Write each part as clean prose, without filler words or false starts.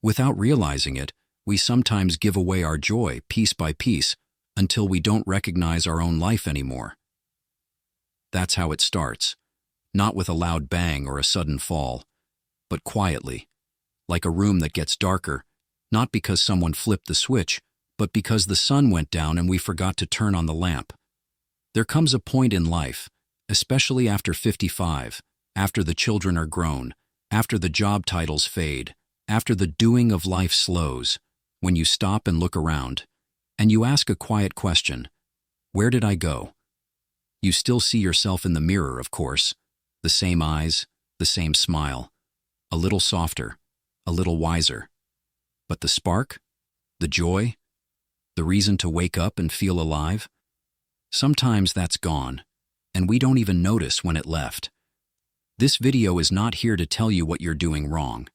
Without realizing it, we sometimes give away our joy piece by piece until we don't recognize our own life anymore. That's how it starts, not with a loud bang or a sudden fall, but quietly, like a room that gets darker, not because someone flipped the switch, but because the sun went down and we forgot to turn on the lamp. There comes a point in life, especially after 55, after the children are grown, after the job titles fade, after the doing of life slows, when you stop and look around, and you ask a quiet question: where did I go? You still see yourself in the mirror, of course, the same eyes, the same smile, a little softer, a little wiser. But the spark, the joy, the reason to wake up and feel alive? Sometimes that's gone, and we don't even notice when it left. This video is not here to tell you what you're doing wrong.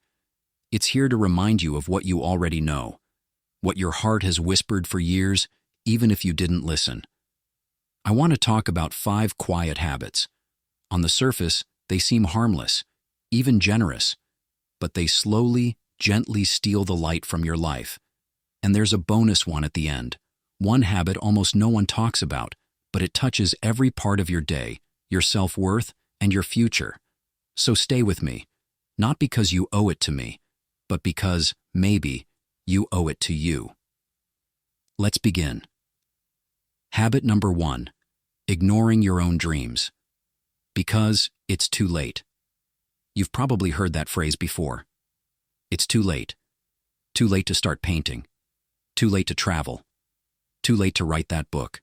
It's here to remind you of what you already know, what your heart has whispered for years, even if you didn't listen. I want to talk about 5 quiet habits. On the surface, they seem harmless, even generous, but they slowly, gently steal the light from your life. And there's a bonus one at the end, one habit almost no one talks about, but it touches every part of your day, your self-worth, and your future. So stay with me, not because you owe it to me, but because, maybe, you owe it to you. Let's begin. Habit number 1, ignoring your own dreams. Because it's too late. You've probably heard that phrase before. It's too late. Too late to start painting. Too late to travel. Too late to write that book.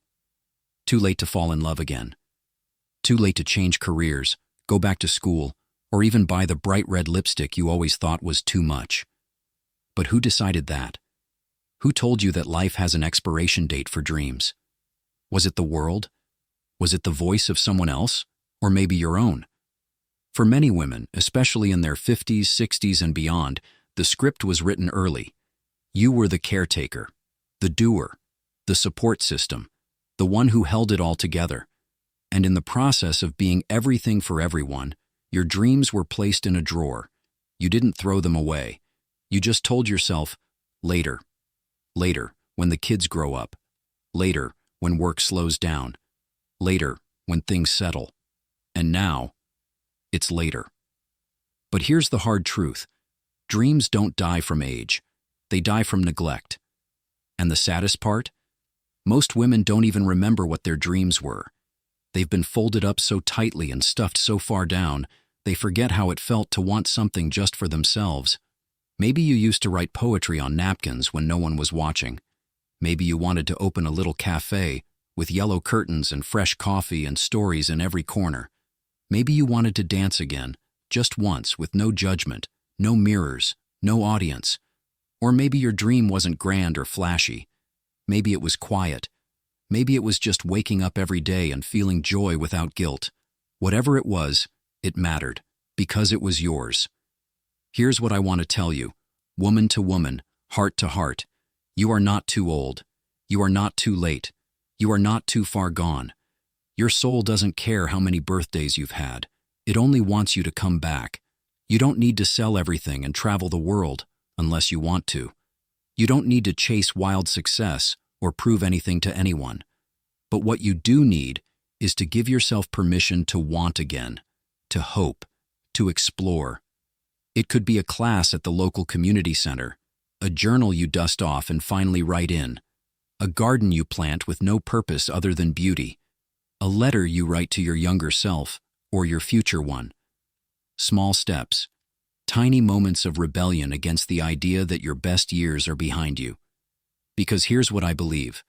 Too late to fall in love again. Too late to change careers, go back to school, or even buy the bright red lipstick you always thought was too much. But who decided that? Who told you that life has an expiration date for dreams? Was it the world? Was it the voice of someone else? Or maybe your own? For many women, especially in their 50s, 60s, and beyond, the script was written early. You were the caretaker, the doer, the support system, the one who held it all together. And in the process of being everything for everyone, your dreams were placed in a drawer. You didn't throw them away. You just told yourself, later. Later, when the kids grow up. Later, when work slows down. Later, when things settle. And now, it's later. But here's the hard truth. Dreams don't die from age. They die from neglect. And the saddest part? Most women don't even remember what their dreams were. They've been folded up so tightly and stuffed so far down, they forget how it felt to want something just for themselves. Maybe you used to write poetry on napkins when no one was watching. Maybe you wanted to open a little cafe with yellow curtains and fresh coffee and stories in every corner. Maybe you wanted to dance again, just once, with no judgment, no mirrors, no audience. Or maybe your dream wasn't grand or flashy. Maybe it was quiet. Maybe it was just waking up every day and feeling joy without guilt. Whatever it was, it mattered, because it was yours. Here's what I want to tell you, woman to woman, heart to heart. You are not too old. You are not too late. You are not too far gone. Your soul doesn't care how many birthdays you've had. It only wants you to come back. You don't need to sell everything and travel the world unless you want to. You don't need to chase wild success or prove anything to anyone. But what you do need is to give yourself permission to want again, to hope, to explore. It could be a class at the local community center, a journal you dust off and finally write in, a garden you plant with no purpose other than beauty, a letter you write to your younger self or your future one. Small steps, tiny moments of rebellion against the idea that your best years are behind you. Because here's what I believe.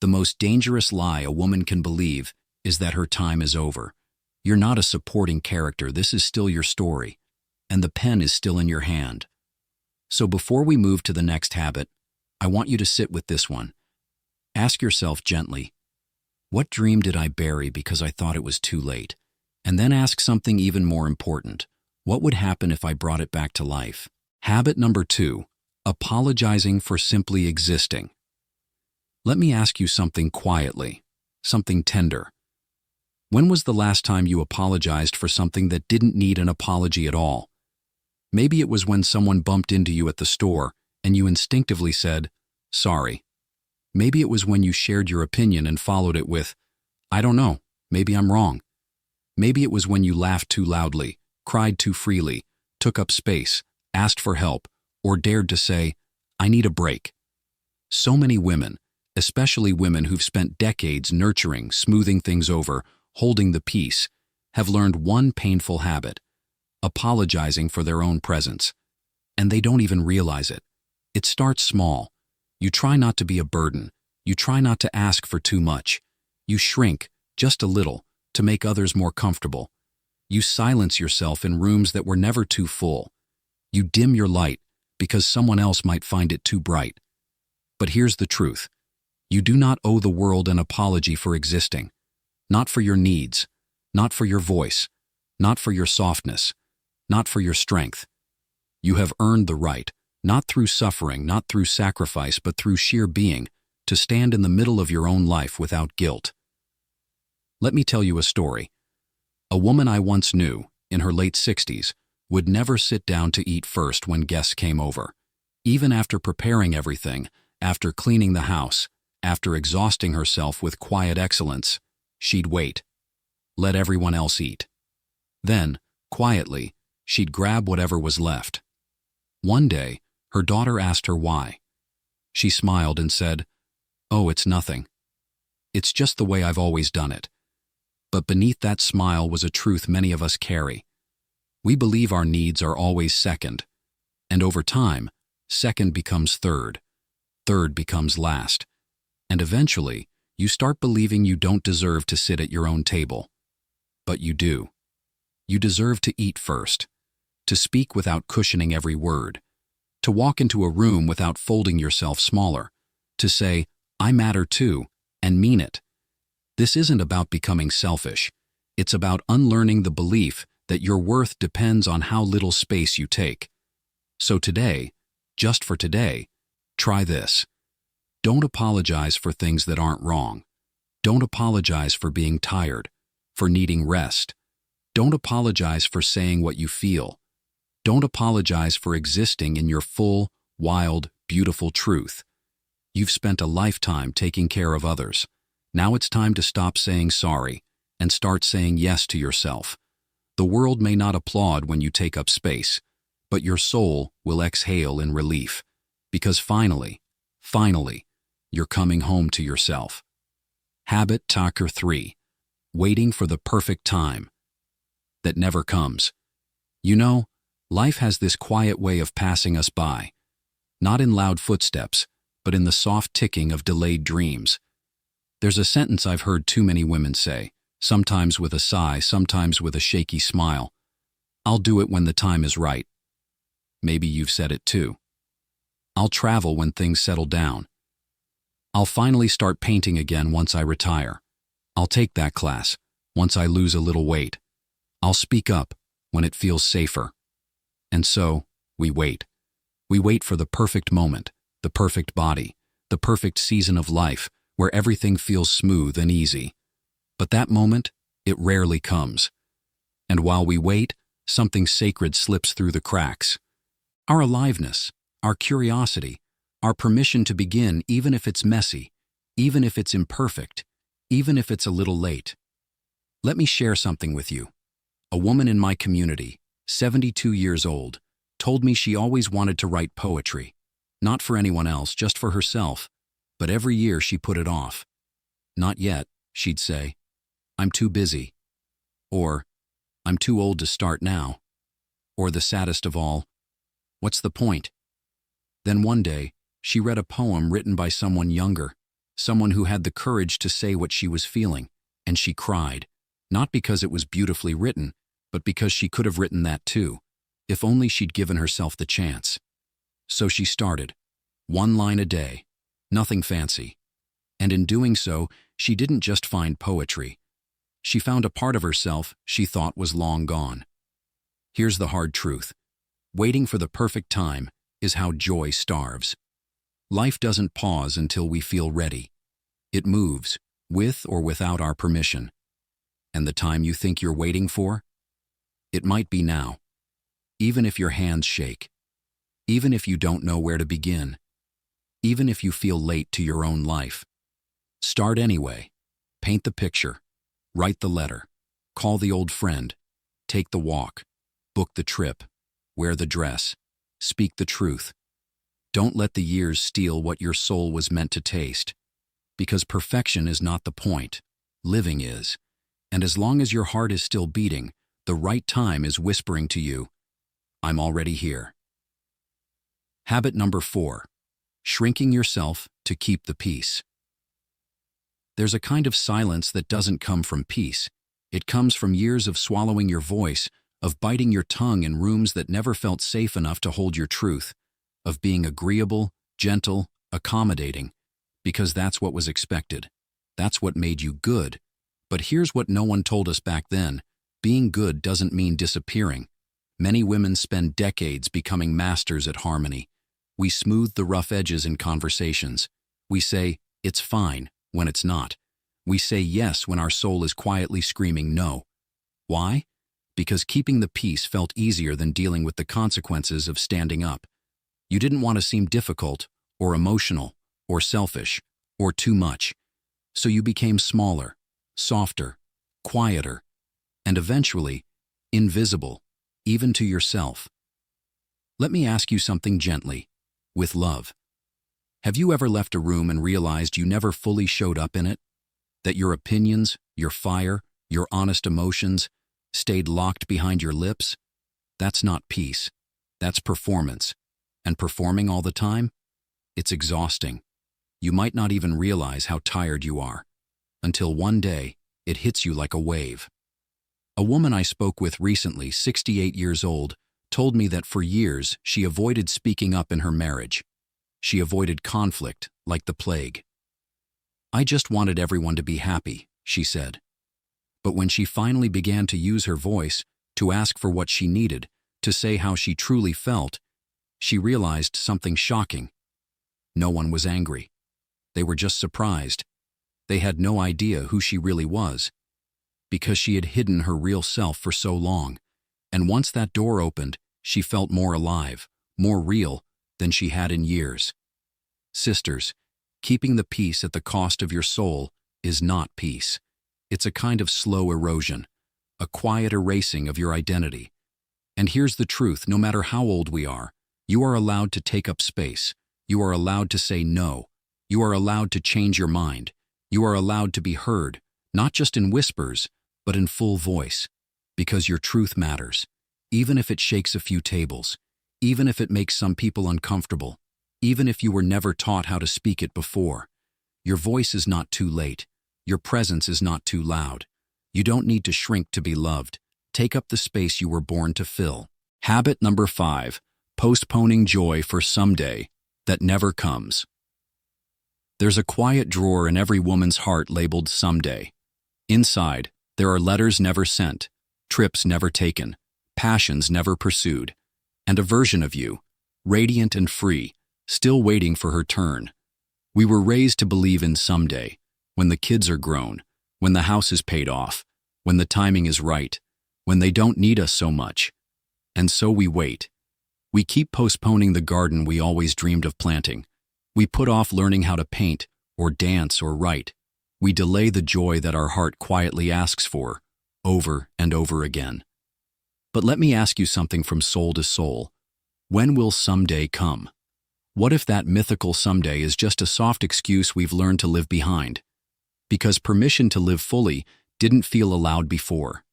The most dangerous lie a woman can believe is that her time is over. You're not a supporting character. This is still your story, and the pen is still in your hand. So before we move to the next habit, I want you to sit with this one. Ask yourself gently, what dream did I bury because I thought it was too late? And then ask something even more important. What would happen if I brought it back to life? Habit number 2, apologizing for simply existing. Let me ask you something quietly, something tender. When was the last time you apologized for something that didn't need an apology at all? Maybe it was when someone bumped into you at the store and you instinctively said, "Sorry." Maybe it was when you shared your opinion and followed it with, "I don't know, maybe I'm wrong." Maybe it was when you laughed too loudly, cried too freely, took up space, asked for help, or dared to say, "I need a break." So many women, especially women who've spent decades nurturing, smoothing things over, holding the peace, have learned one painful habit: apologizing for their own presence. And they don't even realize it. It starts small. You try not to be a burden. You try not to ask for too much. You shrink, just a little, to make others more comfortable. You silence yourself in rooms that were never too full. You dim your light because someone else might find it too bright. But here's the truth. You do not owe the world an apology for existing. Not for your needs, not for your voice, not for your softness, not for your strength. You have earned the right, not through suffering, not through sacrifice, but through sheer being, to stand in the middle of your own life without guilt. Let me tell you a story. A woman I once knew, in her late 60s, would never sit down to eat first when guests came over. Even after preparing everything, after cleaning the house, after exhausting herself with quiet excellence, she'd wait. Let everyone else eat. Then, quietly, she'd grab whatever was left. One day, her daughter asked her why. She smiled and said, "Oh, it's nothing. It's just the way I've always done it." But beneath that smile was a truth many of us carry. We believe our needs are always second, and over time, second becomes third, third becomes last, and eventually, you start believing you don't deserve to sit at your own table. But you do. You deserve to eat first, to speak without cushioning every word, to walk into a room without folding yourself smaller, to say, "I matter too," and mean it. This isn't about becoming selfish. It's about unlearning the belief that your worth depends on how little space you take. So today, just for today, try this. Don't apologize for things that aren't wrong. Don't apologize for being tired, for needing rest. Don't apologize for saying what you feel. Don't apologize for existing in your full, wild, beautiful truth. You've spent a lifetime taking care of others. Now it's time to stop saying sorry and start saying yes to yourself. The world may not applaud when you take up space, but your soul will exhale in relief, because finally, you're coming home to yourself. Habit Talker 3. Waiting for the perfect time. That never comes. You know, life has this quiet way of passing us by, not in loud footsteps, but in the soft ticking of delayed dreams. There's a sentence I've heard too many women say, sometimes with a sigh, sometimes with a shaky smile. "I'll do it when the time is right." Maybe you've said it too. "I'll travel when things settle down." "I'll finally start painting again once I retire." "I'll take that class once I lose a little weight." "I'll speak up when it feels safer." And so, we wait. We wait for the perfect moment, the perfect body, the perfect season of life, where everything feels smooth and easy. But that moment, it rarely comes. And while we wait, something sacred slips through the cracks. Our aliveness, our curiosity, our permission to begin even if it's messy, even if it's imperfect, even if it's a little late. Let me share something with you. A woman in my community, 72 years old, told me she always wanted to write poetry. Not for anyone else, just for herself. But every year she put it off. "Not yet," she'd say. "I'm too busy." Or, "I'm too old to start now." Or the saddest of all, "What's the point?" Then one day, she read a poem written by someone younger, someone who had the courage to say what she was feeling, and she cried. Not because it was beautifully written, but because she could have written that too, if only she'd given herself the chance. So she started. One line a day. Nothing fancy. And in doing so, she didn't just find poetry. She found a part of herself she thought was long gone. Here's the hard truth. Waiting for the perfect time is how joy starves. Life doesn't pause until we feel ready. It moves, with or without our permission. And the time you think you're waiting for? It might be now. even if your hands shake, even if you don't know where to begin, even if you feel late to your own life. Start anyway. Paint the picture. Write the letter. Call the old friend. Take the walk. Book the trip. Wear the dress. Speak the truth. Don't let the years steal what your soul was meant to taste. Because perfection is not the point. Living is. And as long as your heart is still beating, the right time is whispering to you, I'm already here. Habit number 4. Shrinking yourself to keep the peace. There's a kind of silence that doesn't come from peace. It comes from years of swallowing your voice, of biting your tongue in rooms that never felt safe enough to hold your truth, of being agreeable, gentle, accommodating, because that's what was expected. That's what made you good. But here's what no one told us back then. Being good doesn't mean disappearing. Many women spend decades becoming masters at harmony. We smooth the rough edges in conversations. We say, it's fine, when it's not. We say yes when our soul is quietly screaming no. Why? Because keeping the peace felt easier than dealing with the consequences of standing up. You didn't want to seem difficult, or emotional, or selfish, or too much. So you became smaller, softer, quieter, and eventually, invisible, even to yourself. Let me ask you something gently, with love. Have you ever left a room and realized you never fully showed up in it? That your opinions, your fire, your honest emotions stayed locked behind your lips? That's not peace. That's performance. And performing all the time? It's exhausting. You might not even realize how tired you are. Until one day, it hits you like a wave. A woman I spoke with recently, 68 years old, told me that for years she avoided speaking up in her marriage. She avoided conflict like the plague. I just wanted everyone to be happy, she said. But when she finally began to use her voice, to ask for what she needed, to say how she truly felt, she realized something shocking. No one was angry. They were just surprised. They had no idea who she really was, because she had hidden her real self for so long. And once that door opened, she felt more alive, more real than she had in years. Sisters, keeping the peace at the cost of your soul is not peace. It's a kind of slow erosion, a quiet erasing of your identity. And here's the truth, no matter how old we are, you are allowed to take up space. You are allowed to say no. You are allowed to change your mind. You are allowed to be heard, not just in whispers, but in full voice. Because your truth matters, even if it shakes a few tables, even if it makes some people uncomfortable, even if you were never taught how to speak it before. Your voice is not too late. Your presence is not too loud. You don't need to shrink to be loved. Take up the space you were born to fill. Habit number 5, postponing joy for someday that never comes. There's a quiet drawer in every woman's heart labeled someday. Inside, there are letters never sent, trips never taken, passions never pursued, and a version of you, radiant and free, still waiting for her turn. We were raised to believe in someday, when the kids are grown, when the house is paid off, when the timing is right, when they don't need us so much. And so we wait. We keep postponing the garden we always dreamed of planting. We put off learning how to paint, or dance, or write. We delay the joy that our heart quietly asks for, over and over again. But let me ask you something from soul to soul. When will someday come? What if that mythical someday is just a soft excuse we've learned to live behind? Because permission to live fully didn't feel allowed before.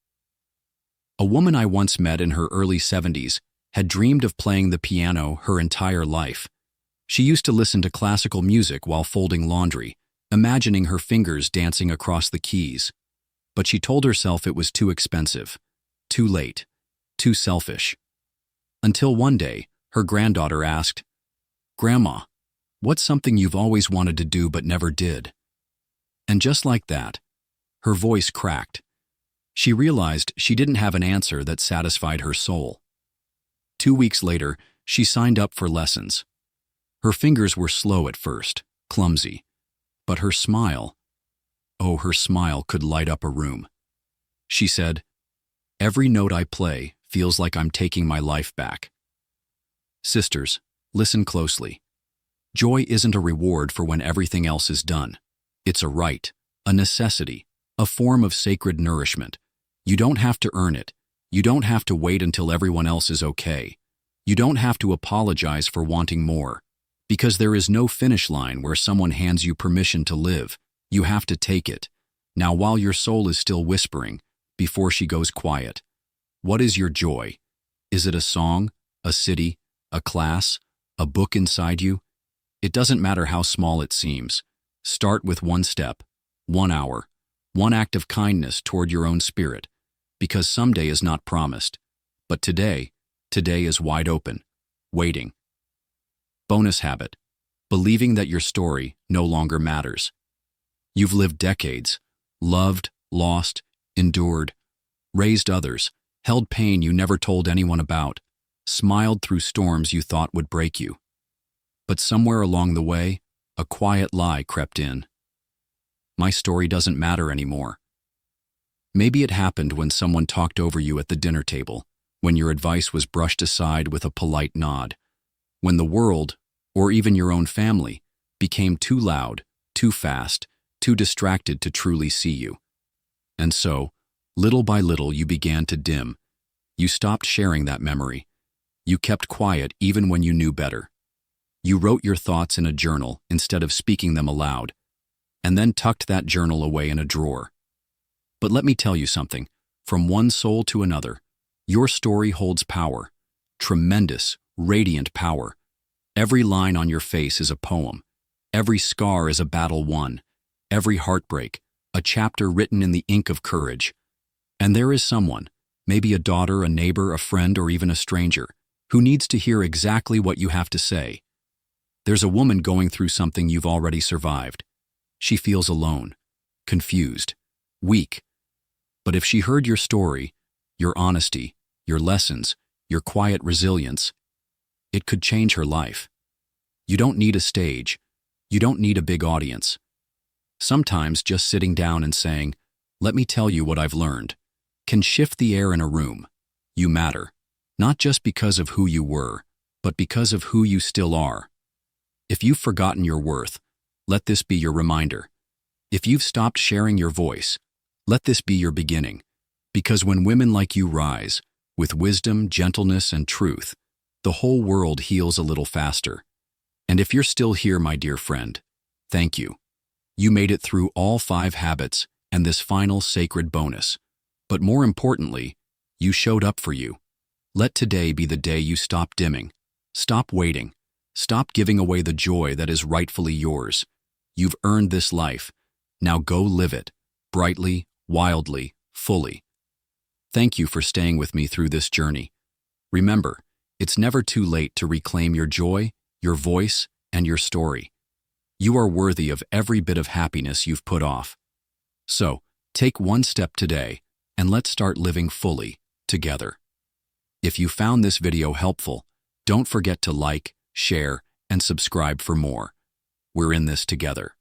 A woman I once met in her early 70s had dreamed of playing the piano her entire life. She used to listen to classical music while folding laundry, imagining her fingers dancing across the keys. But she told herself it was too expensive, too late, too selfish. Until one day, her granddaughter asked, "Grandma, what's something you've always wanted to do but never did?" And just like that, her voice cracked. She realized she didn't have an answer that satisfied her soul. 2 weeks later, she signed up for lessons. Her fingers were slow at first, clumsy, but her smile, oh, her smile could light up a room. She said, "Every note I play feels like I'm taking my life back. Sisters, listen closely. Joy isn't a reward for when everything else is done. It's a right, a necessity, a form of sacred nourishment. You don't have to earn it. You don't have to wait until everyone else is okay. You don't have to apologize for wanting more. Because there is no finish line where someone hands you permission to live. You have to take it. Now, while your soul is still whispering, before she goes quiet, what is your joy? Is it a song, a city, a class, a book inside you? It doesn't matter how small it seems. Start with one step, 1 hour, one act of kindness toward your own spirit, because someday is not promised. But today is wide open, waiting. Bonus habit: believing that your story no longer matters. You've lived decades, loved, lost, endured, raised others, held pain you never told anyone about, smiled through storms you thought would break you. But somewhere along the way, a quiet lie crept in. My story doesn't matter anymore. Maybe it happened when someone talked over you at the dinner table, when your advice was brushed aside with a polite nod, when the world, or even your own family, became too loud, too fast, too distracted to truly see you. And so, little by little, you began to dim. You stopped sharing that memory. You kept quiet even when you knew better. You wrote your thoughts in a journal instead of speaking them aloud, and then tucked that journal away in a drawer. But let me tell you something. From one soul to another, your story holds power. Tremendous, radiant power. Every line on your face is a poem. Every scar is a battle won. Every heartbreak, a chapter written in the ink of courage. And there is someone, maybe a daughter, a neighbor, a friend, or even a stranger, who needs to hear exactly what you have to say. There's a woman going through something you've already survived. She feels alone, confused, weak. But if she heard your story, your honesty, your lessons, your quiet resilience, it could change her life. You don't need a stage. You don't need a big audience. Sometimes just sitting down and saying, "Let me tell you what I've learned," can shift the air in a room. You matter, not just because of who you were, but because of who you still are. If you've forgotten your worth, let this be your reminder. If you've stopped sharing your voice, let this be your beginning. Because when women like you rise, with wisdom, gentleness, and truth, the whole world heals a little faster. And if you're still here, my dear friend, thank you. You made it through all 5 habits and this final sacred bonus. But more importantly, you showed up for you. Let today be the day you stop dimming. Stop waiting. Stop giving away the joy that is rightfully yours. You've earned this life. Now go live it, brightly, wildly, fully. Thank you for staying with me through this journey. Remember, it's never too late to reclaim your joy, your voice, and your story. You are worthy of every bit of happiness you've put off. So, take one step today, and let's start living fully, together. If you found this video helpful, don't forget to like, share, and subscribe for more. We're in this together.